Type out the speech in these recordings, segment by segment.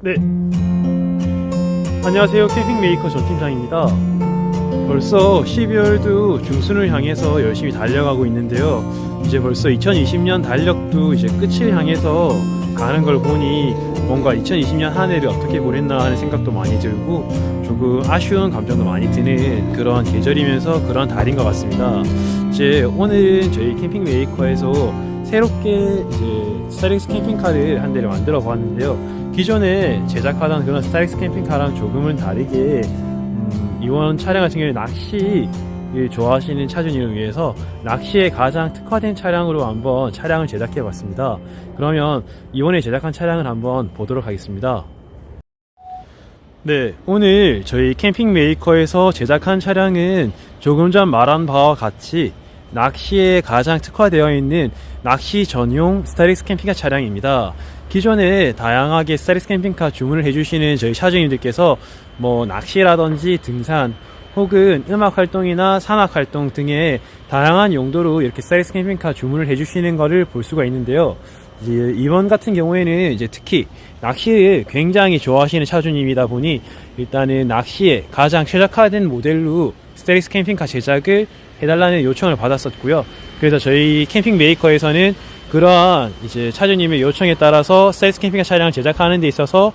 네, 안녕하세요. 캠핑 메이커 전팀장입니다. 벌써 12월도 중순을 향해서 열심히 달려가고 있는데요. 이제 벌써 2020년 달력도 이제 끝을 향해서 가는 걸 보니 뭔가 2020년 한 해를 어떻게 보냈나 하는 생각도 많이 들고 조금 아쉬운 감정도 많이 드는 그런 계절이면서 그런 달인 것 같습니다. 이제 오늘은 저희 캠핑 메이커에서 새롭게 이제 스타렉스 캠핑카를 한 대를 만들어 보았는데요. 기존에 제작하던 그런 스타렉스 캠핑카랑 조금은 다르게 이번 차량 같은 경우에 낚시 좋아하시는 차주님을 위해서 낚시에 가장 특화된 차량으로 한번 차량을 제작해 봤습니다. 그러면 이번에 제작한 차량을 한번 보도록 하겠습니다. 네, 오늘 저희 캠핑 메이커에서 제작한 차량은 조금 전 말한 바와 같이 낚시에 가장 특화되어 있는 낚시 전용 스타렉스 캠핑카 차량입니다. 기존에 다양하게 스타렉스 캠핑카 주문을 해주시는 저희 차주님들께서 뭐 낚시라든지 등산 혹은 음악 활동이나 산악 활동 등의 다양한 용도로 이렇게 스타렉스 캠핑카 주문을 해주시는 것을 볼 수가 있는데요. 이제 이번 같은 경우에는 이제 특히 낚시를 굉장히 좋아하시는 차주님이다 보니 일단은 낚시에 가장 최적화된 모델로 스타렉스 캠핑카 제작을 해달라는 요청을 받았었고요. 그래서 저희 캠핑 메이커에서는 그러한 이제 차주님의 요청에 따라서 스타렉스 캠핑카 차량을 제작하는 데 있어서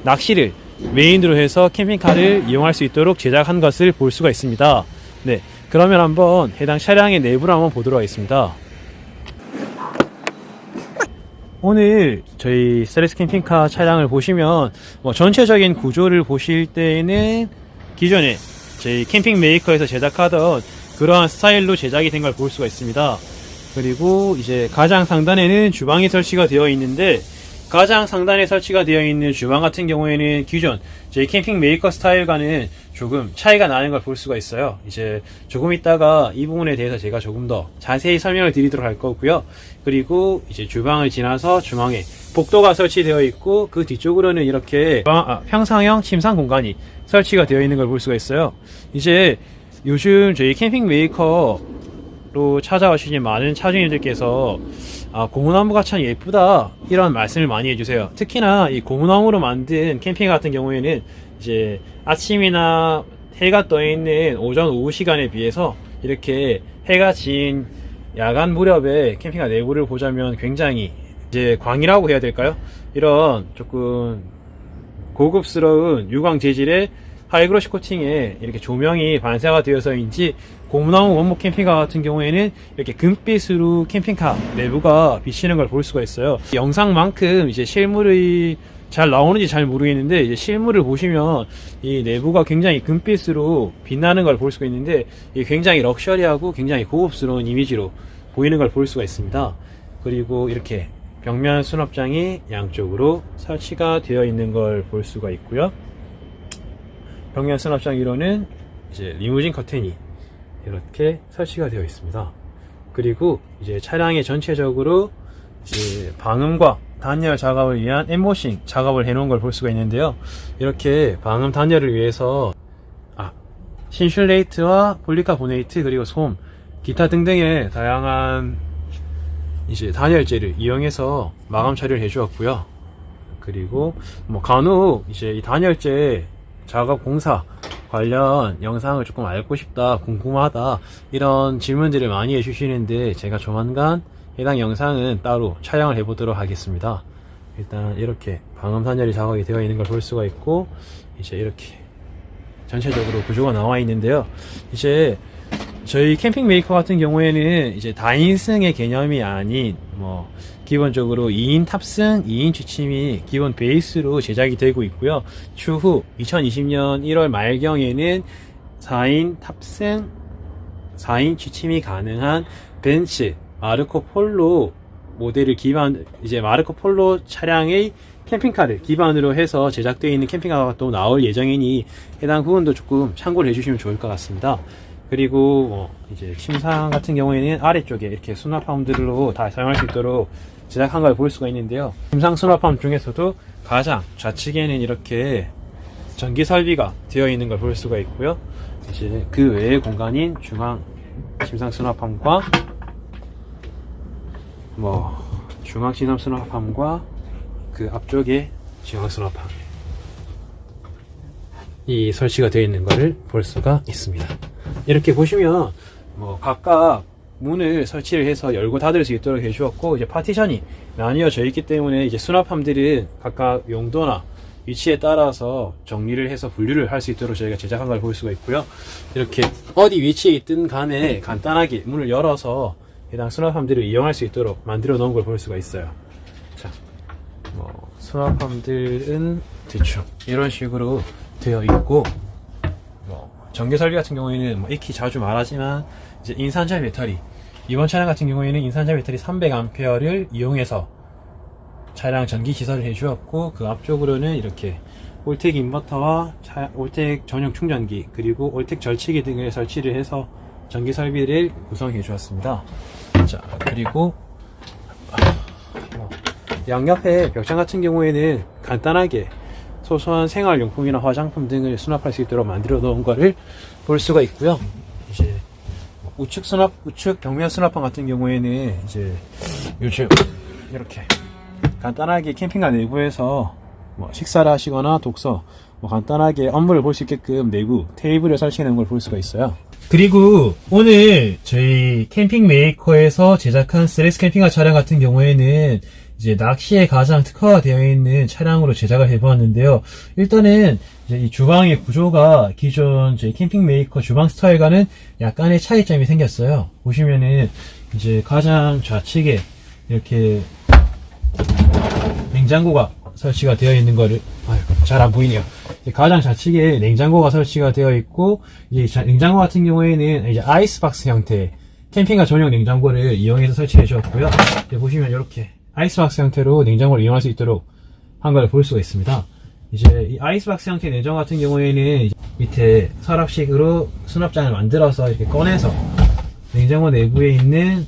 낚시를 메인으로 해서 캠핑카를 이용할 수 있도록 제작한 것을 볼 수가 있습니다. 네, 그러면 한번 해당 차량의 내부를 한번 보도록 하겠습니다. 오늘 저희 스타렉스 캠핑카 차량을 보시면 전체적인 구조를 보실 때에는 기존에 저희 캠핑 메이커에서 제작하던 그러한 스타일로 제작이 된 걸 볼 수가 있습니다. 그리고 이제 가장 상단에는 주방이 설치가 되어 있는데 가장 상단에 설치가 되어 있는 주방 같은 경우에는 기존 저희 캠핑 메이커 스타일과는 조금 차이가 나는 걸 볼 수가 있어요. 이제 조금 있다가 이 부분에 대해서 제가 조금 더 자세히 설명을 드리도록 할 거고요. 그리고 이제 주방을 지나서 중앙에 복도가 설치되어 있고 그 뒤쪽으로는 이렇게 평상형 침상 공간이 설치가 되어 있는 걸 볼 수가 있어요. 이제 요즘 저희 캠핑 메이커로 찾아오시는 많은 차주님들께서 고무나무가 참 예쁘다 이런 말씀을 많이 해주세요. 특히나 이 고무나무로 만든 캠핑 같은 경우에는 이제 아침이나 해가 떠 있는 오전 오후 시간에 비해서 이렇게 해가 진 야간 무렵에 캠핑카 내부를 보자면 굉장히 이제 광이라고 해야 될까요? 이런 조금 고급스러운 유광 재질의 하이그로시 코팅에 이렇게 조명이 반사가 되어서인지 고무나무 원목 캠핑카 같은 경우에는 이렇게 금빛으로 캠핑카 내부가 비치는 걸 볼 수가 있어요. 영상만큼 이제 실물이 잘 나오는지 잘 모르겠는데 이제 실물을 보시면 이 내부가 굉장히 금빛으로 빛나는 걸 볼 수가 있는데 이게 굉장히 럭셔리하고 굉장히 고급스러운 이미지로 보이는 걸 볼 수가 있습니다. 그리고 이렇게 벽면 수납장이 양쪽으로 설치가 되어 있는 걸 볼 수가 있고요. 벽면 수납장 위로는 이제 리무진 커튼이 이렇게 설치가 되어 있습니다. 그리고 이제 차량의 전체적으로 이제 방음과 단열 작업을 위한 엠보싱 작업을 해 놓은 걸 볼 수가 있는데요. 이렇게 방음 단열을 위해서 신슐레이트와 폴리카보네이트 그리고 솜 기타 등등의 다양한 이제 단열재를 이용해서 마감 처리를 해 주었고요. 그리고 간혹 이제 이 단열재 작업 공사 관련 영상을 조금 알고 싶다, 궁금하다 이런 질문들을 많이 해주시는데 제가 조만간 해당 영상은 따로 촬영을 해보도록 하겠습니다. 일단 이렇게 방음 단열이 작업이 되어 있는 걸 볼 수가 있고 이제 이렇게 전체적으로 구조가 나와 있는데요. 이제 저희 캠핑 메이커 같은 경우에는 이제 다인승의 개념이 아닌 기본적으로 2인 탑승, 2인 취침이 기본 베이스로 제작이 되고 있고요. 추후 2020년 1월 말경에는 4인 탑승, 4인 취침이 가능한 벤츠 마르코 폴로 모델을 이제 마르코 폴로 차량의 캠핑카를 기반으로 해서 제작되어 있는 캠핑카가 또 나올 예정이니 해당 부분도 조금 참고를 해주시면 좋을 것 같습니다. 그리고 이제 침상 같은 경우에는 아래쪽에 이렇게 수납함들로 다 사용할 수 있도록 제작한 걸 볼 수가 있는데요. 침상 수납함 중에서도 가장 좌측에는 이렇게 전기 설비가 되어 있는 걸 볼 수가 있고요. 이제 그 외의 공간인 중앙 침상 수납함과 중앙 침상 수납함과 그 앞쪽에 중앙 수납함 이 설치가 되어 있는 것을 볼 수가 있습니다. 이렇게 보시면 뭐 각각 문을 설치를 해서 열고 닫을 수 있도록 해주었고, 이제 파티션이 나뉘어져 있기 때문에 이제 수납함들은 각각 용도나 위치에 따라서 정리를 해서 분류를 할 수 있도록 저희가 제작한 걸 볼 수가 있고요. 이렇게 어디 위치에 있든 간에 간단하게 문을 열어서 해당 수납함들을 이용할 수 있도록 만들어 놓은 걸 볼 수가 있어요. 자, 뭐 수납함들은 대충 이런 식으로 되어 있고, 뭐 전기 설비 같은 경우에는 뭐 익히 자주 말하지만 이제 인산철 배터리, 이번 차량 같은 경우에는 인산철 배터리 300A를 이용해서 차량 전기 시설을 해주었고, 그 앞쪽으로는 이렇게 올텍 인버터와 올텍 전용 충전기, 그리고 올텍 절취기 등을 설치를 해서 전기 설비를 구성해 주었습니다. 자, 그리고 양옆에 벽장 같은 경우에는 간단하게 소소한 생활용품이나 화장품 등을 수납할 수 있도록 만들어 놓은 것을 볼 수가 있고요. 이제 우측 벽면 수납함 같은 경우에는 이제 요즘 이렇게 간단하게 캠핑카 내부에서 뭐 식사를 하시거나 독서, 뭐 간단하게 업무를 볼 수 있게끔 내부 테이블을 설치해 놓은 걸 볼 수가 있어요. 그리고 오늘 저희 캠핑 메이커에서 제작한 스트레스 캠핑카 차량 같은 경우에는 이제 낚시에 가장 특화가 되어 있는 차량으로 제작을 해보았는데요. 일단은 이제 이 주방의 구조가 기존 저희 캠핑 메이커 주방 스타일과는 약간의 차이점이 생겼어요. 보시면은 이제 가장 좌측에 이렇게 냉장고가 설치가 되어 있는 거를, 잘 안 보이네요. 가장 좌측에 냉장고가 설치가 되어 있고, 이제 냉장고 같은 경우에는 이제 아이스박스 형태 캠핑카 전용 냉장고를 이용해서 설치해 주었고요. 보시면 이렇게 아이스박스 형태로 냉장고를 이용할 수 있도록 한 걸 볼 수가 있습니다. 이제 이 아이스박스 형태 냉장고 같은 경우에는 밑에 서랍식으로 수납장을 만들어서 이렇게 꺼내서 냉장고 내부에 있는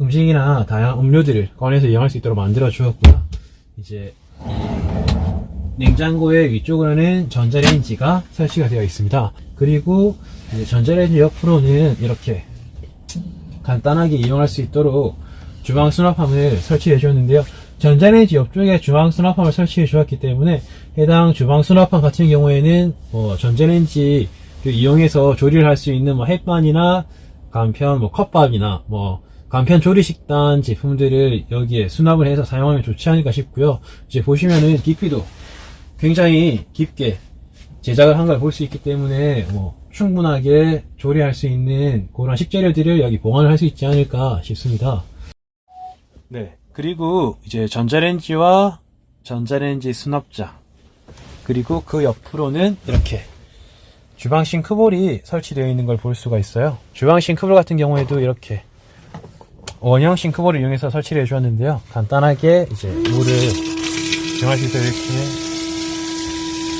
음식이나 다양한 음료들을 꺼내서 이용할 수 있도록 만들어 주었고요. 이제 냉장고의 위쪽으로는 전자레인지가 설치가 되어 있습니다. 그리고 이제 전자레인지 옆으로는 이렇게 간단하게 이용할 수 있도록 주방 수납함을 설치해 주었는데요. 전자레인지 옆쪽에 주방 수납함을 설치해 주었기 때문에 해당 주방 수납함 같은 경우에는 전자레인지 이용해서 조리를 할 수 있는 햇반이나 간편 컵밥이나 간편 조리식단 제품들을 여기에 수납을 해서 사용하면 좋지 않을까 싶고요. 이제 보시면은 깊이도 굉장히 깊게 제작을 한 걸 볼 수 있기 때문에 충분하게 조리할 수 있는 그런 식재료들을 여기 보관을 할 수 있지 않을까 싶습니다. 네, 그리고 이제 전자레인지와 전자레인지 수납장, 그리고 그 옆으로는 이렇게 주방 싱크볼이 설치되어 있는 걸 볼 수가 있어요. 주방 싱크볼 같은 경우에도 이렇게 원형 싱크볼을 이용해서 설치를 해주었는데요. 간단하게 이제 물을 정할 수 있도록 이렇게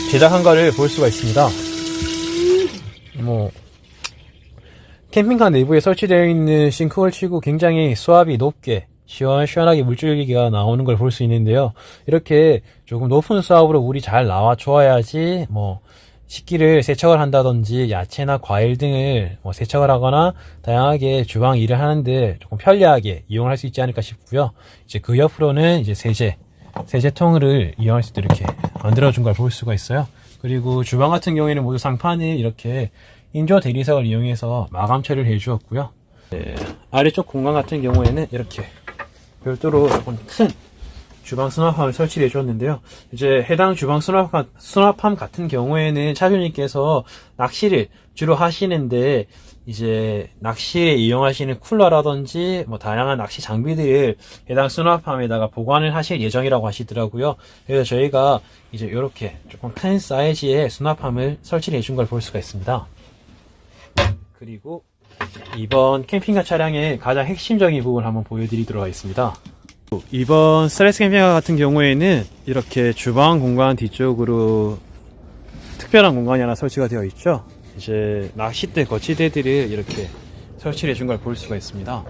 제작한 거를 볼 수가 있습니다. 캠핑카 내부에 설치되어 있는 싱크볼 치고 굉장히 수압이 높게 시원하게 물줄기가 나오는 걸 볼 수 있는데요. 이렇게 조금 높은 수압으로 물이 잘 나와 줘야지 식기를 세척을 한다든지 야채나 과일 등을 세척을 하거나 다양하게 주방 일을 하는데 조금 편리하게 이용할 수 있지 않을까 싶고요. 이제 그 옆으로는 이제 세제통을 이용할 수 있도록 이렇게 만들어준 걸 볼 수가 있어요. 그리고 주방 같은 경우에는 모두 상판을 이렇게 인조 대리석을 이용해서 마감 처리를 해주었고요. 네, 아래쪽 공간 같은 경우에는 이렇게 별도로 조금 큰 주방 수납함을 설치를 해주었는데요. 이제 해당 주방 수납함 같은 경우에는 차주님께서 낚시를 주로 하시는데 이제 낚시에 이용하시는 쿨러라든지 다양한 낚시 장비들을 해당 수납함에다가 보관을 하실 예정이라고 하시더라고요. 그래서 저희가 이제 이렇게 조금 큰 사이즈의 수납함을 설치를 해준 걸 볼 수가 있습니다. 그리고 이번 캠핑카 차량의 가장 핵심적인 부분을 한번 보여드리도록 하겠습니다. 이번 스트레스 캠핑카 같은 경우에는 이렇게 주방 공간 뒤쪽으로 특별한 공간이 하나 설치가 되어 있죠. 이제 낚싯대 거치대들을 이렇게 설치를 해준 걸 볼 수가 있습니다.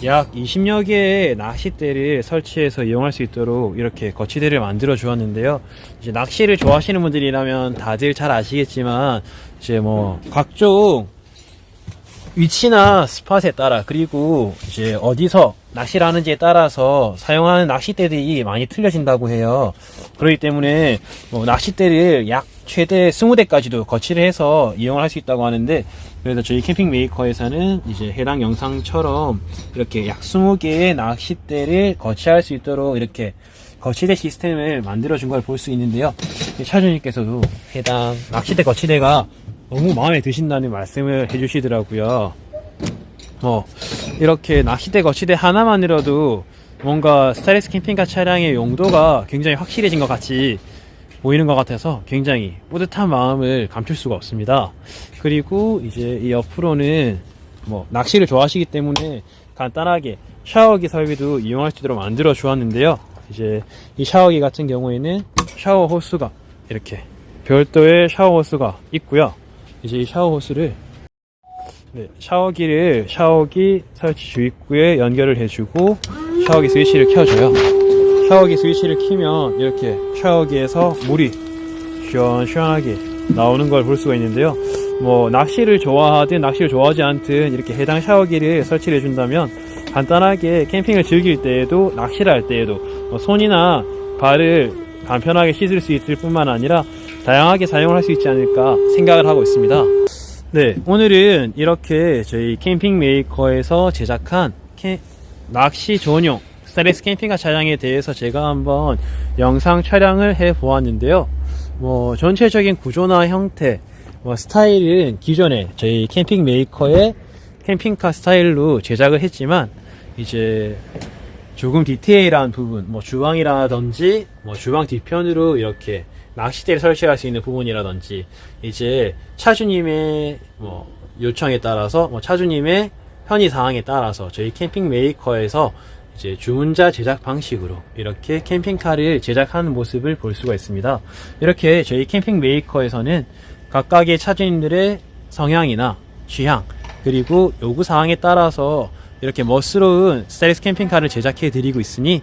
약 20여 개의 낚싯대를 설치해서 이용할 수 있도록 이렇게 거치대를 만들어 주었는데요. 이제 낚시를 좋아하시는 분들이라면 다들 잘 아시겠지만 이제 각종 위치나 스팟에 따라, 그리고 이제 어디서 낚시를 하는지에 따라서 사용하는 낚싯대들이 많이 틀려진다고 해요. 그렇기 때문에 낚싯대를 약 최대 20대까지도 거치를 해서 이용을 할 수 있다고 하는데, 그래서 저희 캠핑 메이커에서는 이제 해당 영상처럼 이렇게 약 20개의 낚싯대를 거치할 수 있도록 이렇게 거치대 시스템을 만들어 준 걸 볼 수 있는데요. 차주님께서도 해당 낚싯대 거치대가 너무 마음에 드신다는 말씀을 해주시더라고요. 이렇게 낚싯대 거치대 하나만으로도 뭔가 스타일리스 캠핑카 차량의 용도가 굉장히 확실해진 것 같이 보이는 것 같아서 굉장히 뿌듯한 마음을 감출 수가 없습니다. 그리고 이제 이 옆으로는 낚시를 좋아하시기 때문에 간단하게 샤워기 설비도 이용할 수 있도록 만들어 주었는데요. 이제 이 샤워기 같은 경우에는 샤워 호스가 이렇게 별도의 샤워 호스가 있고요. 이제 이 샤워 호스를 샤워기를 샤워기 설치 주입구에 연결을 해주고 샤워기 스위치를 켜줘요. 샤워기 스위치를 키면 이렇게 샤워기에서 물이 시원시원하게 나오는 걸 볼 수가 있는데요. 낚시를 좋아하든 낚시를 좋아하지 않든 이렇게 해당 샤워기를 설치를 해준다면 간단하게 캠핑을 즐길 때에도 낚시를 할 때에도 손이나 발을 간편하게 씻을 수 있을 뿐만 아니라 다양하게 사용을 할 수 있지 않을까 생각을 하고 있습니다. 네, 오늘은 이렇게 저희 캠핑 메이커에서 제작한 낚시 전용 스타일리스 캠핑카 차량에 대해서 제가 한번 영상 촬영을 해 보았는데요. 전체적인 구조나 형태, 스타일은 기존에 저희 캠핑 메이커의 캠핑카 스타일로 제작을 했지만, 이제 조금 디테일한 부분, 주방이라든지, 주방 뒤편으로 이렇게 낚싯대를 설치할 수 있는 부분이라든지, 이제 차주님의 요청에 따라서, 차주님의 편의 사항에 따라서 저희 캠핑 메이커에서 이제 주문자 제작 방식으로 이렇게 캠핑카를 제작하는 모습을 볼 수가 있습니다. 이렇게 저희 캠핑 메이커에서는 각각의 차주님들의 성향이나 취향, 그리고 요구 사항에 따라서 이렇게 멋스러운 스타일리스 캠핑카를 제작해 드리고 있으니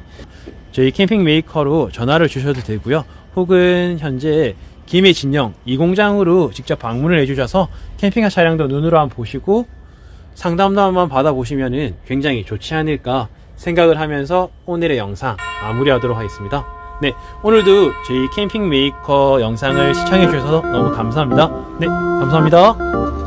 저희 캠핑 메이커로 전화를 주셔도 되고요. 혹은 현재 김해 진영 이 공장으로 직접 방문을 해주셔서 캠핑카 차량도 눈으로 한번 보시고 상담도 한번 받아보시면은 굉장히 좋지 않을까 생각을 하면서 오늘의 영상 마무리하도록 하겠습니다. 네, 오늘도 저희 캠핑 메이커 영상을 시청해 주셔서 너무 감사합니다. 네, 감사합니다.